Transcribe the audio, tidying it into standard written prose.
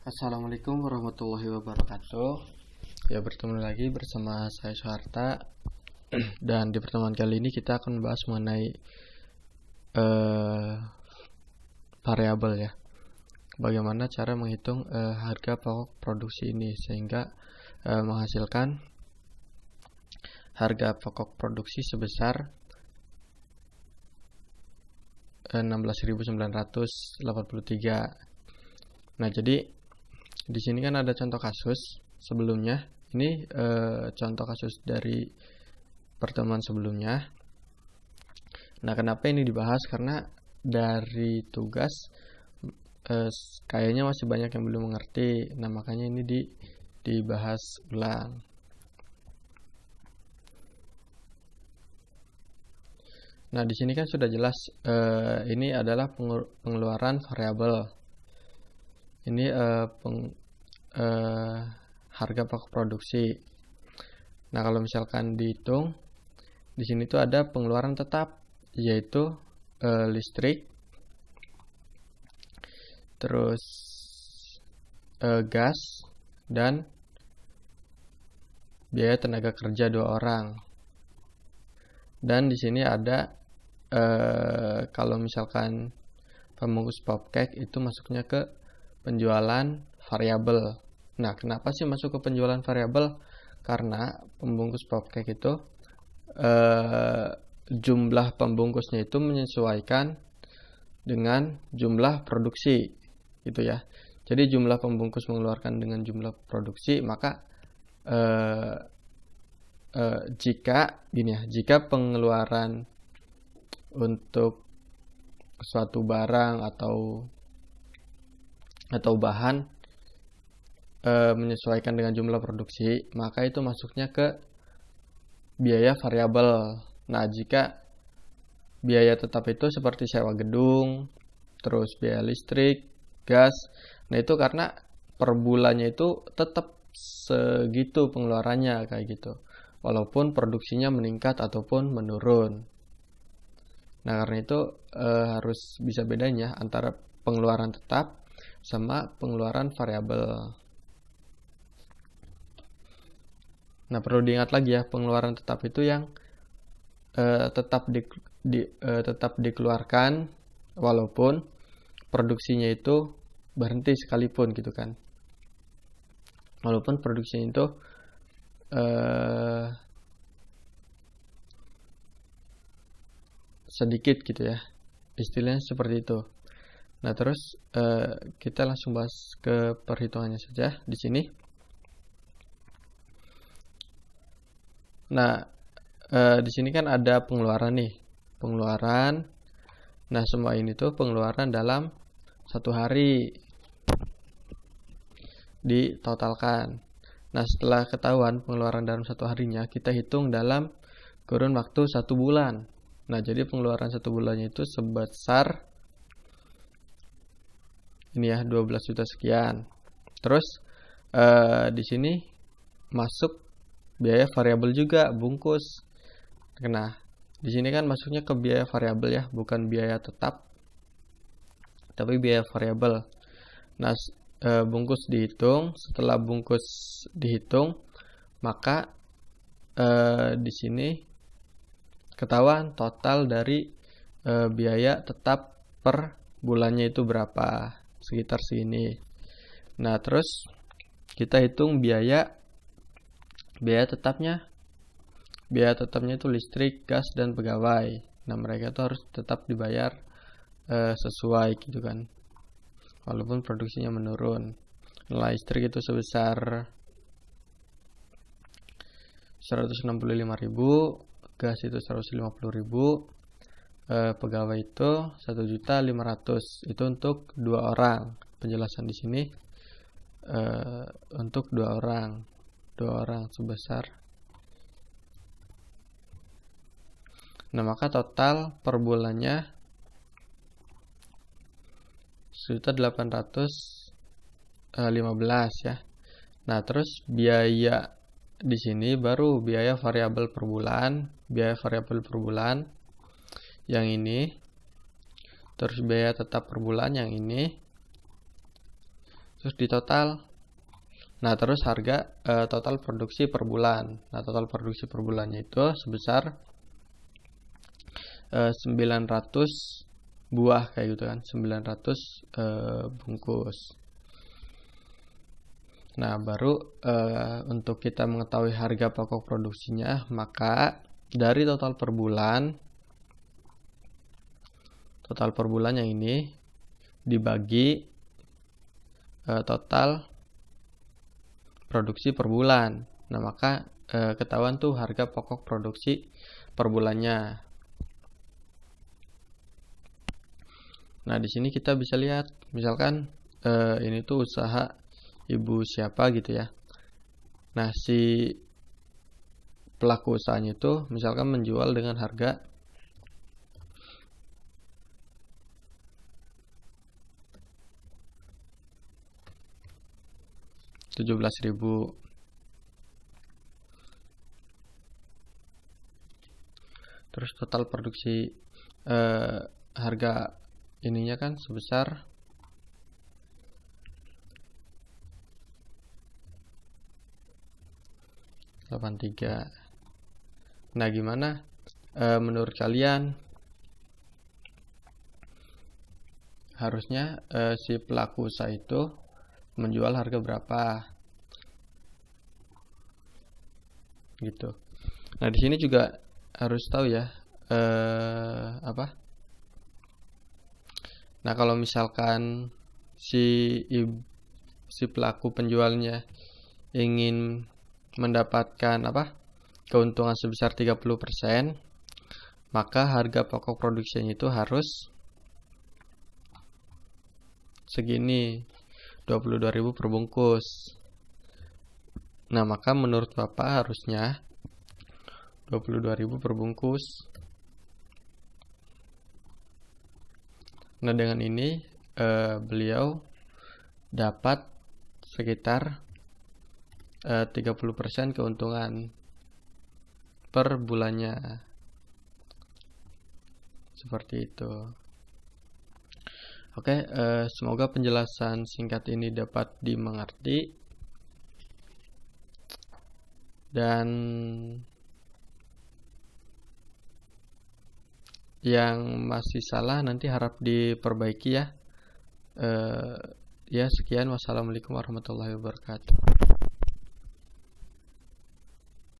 Assalamualaikum warahmatullahi wabarakatuh. Ya, bertemu lagi bersama saya Soeharta. Dan di pertemuan kali ini kita akan membahas mengenai variabel ya. Bagaimana cara menghitung harga pokok produksi ini sehingga menghasilkan harga pokok produksi sebesar 16.983. Nah, jadi di sini kan ada contoh kasus sebelumnya. Ini contoh kasus dari pertemuan sebelumnya. Nah, kenapa ini dibahas? Karena dari tugas kayaknya masih banyak yang belum mengerti. Nah, makanya ini dibahas ulang. Nah, di sini kan sudah jelas ini adalah pengeluaran variabel. Ini harga pokok produksi. Nah, kalau misalkan dihitung, di sini tuh ada pengeluaran tetap, yaitu listrik, terus gas, dan biaya tenaga kerja 2 orang. Dan di sini ada kalau misalkan pembungkus popcake itu masuknya ke penjualan variabel. Nah, kenapa sih masuk ke penjualan variabel? Karena pembungkus popcake itu jumlah pembungkusnya itu menyesuaikan dengan jumlah produksi, gitu ya. Jadi jumlah pembungkus mengeluarkan dengan jumlah produksi, maka jika pengeluaran untuk suatu barang atau bahan menyesuaikan dengan jumlah produksi, maka itu masuknya ke biaya variabel. Nah, jika biaya tetap itu seperti sewa gedung, terus biaya listrik, gas, nah itu karena per bulannya itu tetap segitu pengeluarannya kayak gitu, walaupun produksinya meningkat ataupun menurun. Nah, karena itu harus bisa bedanya antara pengeluaran tetap sama pengeluaran variabel. Nah, perlu diingat lagi ya, pengeluaran tetap itu yang tetap dikeluarkan walaupun produksinya itu berhenti sekalipun gitu kan. Walaupun produksinya itu sedikit gitu ya, istilahnya seperti itu. Nah, terus kita langsung bahas ke perhitungannya saja di sini. Nah, di sini kan ada pengeluaran nih, pengeluaran. Nah, semua ini tuh pengeluaran dalam 1 hari ditotalkan. Nah, setelah ketahuan pengeluaran dalam 1 harinya, kita hitung dalam kurun waktu 1 bulan. Nah, jadi pengeluaran 1 bulannya itu sebesar ini ya, 12 juta sekian. Terus di sini masuk biaya variabel juga, bungkus. Nah, di sini kan masuknya ke biaya variabel ya, bukan biaya tetap, tapi biaya variabel. Nah, bungkus dihitung. Setelah bungkus dihitung, maka di sini ketahuan total dari biaya tetap per bulannya itu berapa, sekitar segini. Nah, terus kita hitung biaya tetapnya. Biaya tetapnya itu listrik, gas, dan pegawai. Nah, mereka itu harus tetap dibayar sesuai gitu kan, walaupun produksinya menurun. Nah, listrik itu sebesar 165.000, gas itu 150.000, pegawai itu 1.500.000. Itu untuk 2 orang. Penjelasan di sini untuk 2 orang sebesar. Nah, maka total per bulannya 1.815 ya. Nah, terus biaya di sini baru biaya variabel per bulan, yang ini. Terus biaya tetap per bulan yang ini. terus di total. Nah, terus harga total produksi per bulan. Nah, total produksi per bulannya itu sebesar 900 buah kayak gitu kan, 900 bungkus. Nah, baru untuk kita mengetahui harga pokok produksinya, maka dari total per bulannya ini dibagi total produksi per bulan. Nah, maka ketahuan tuh harga pokok produksi per bulannya. Nah, di sini kita bisa lihat, misalkan ini tuh usaha ibu siapa gitu ya. Nah, si pelaku usahanya itu misalkan menjual dengan harga 17.000. Terus total produksi harga ininya kan sebesar 83. Nah, gimana menurut kalian harusnya si pelaku usaha itu menjual harga berapa gitu. Nah, di sini juga harus tahu ya Nah, kalau misalkan si pelaku penjualnya ingin mendapatkan keuntungan sebesar 30%, maka harga pokok produksinya itu harus segini, 22.000 per bungkus. Nah, maka menurut Bapak harusnya 22.000 per bungkus. Nah, dengan ini beliau dapat sekitar 30% keuntungan per bulannya. Seperti itu. Oke, semoga penjelasan singkat ini dapat dimengerti. Dan yang masih salah nanti harap diperbaiki ya. Ya, sekian. Wassalamualaikum warahmatullahi wabarakatuh.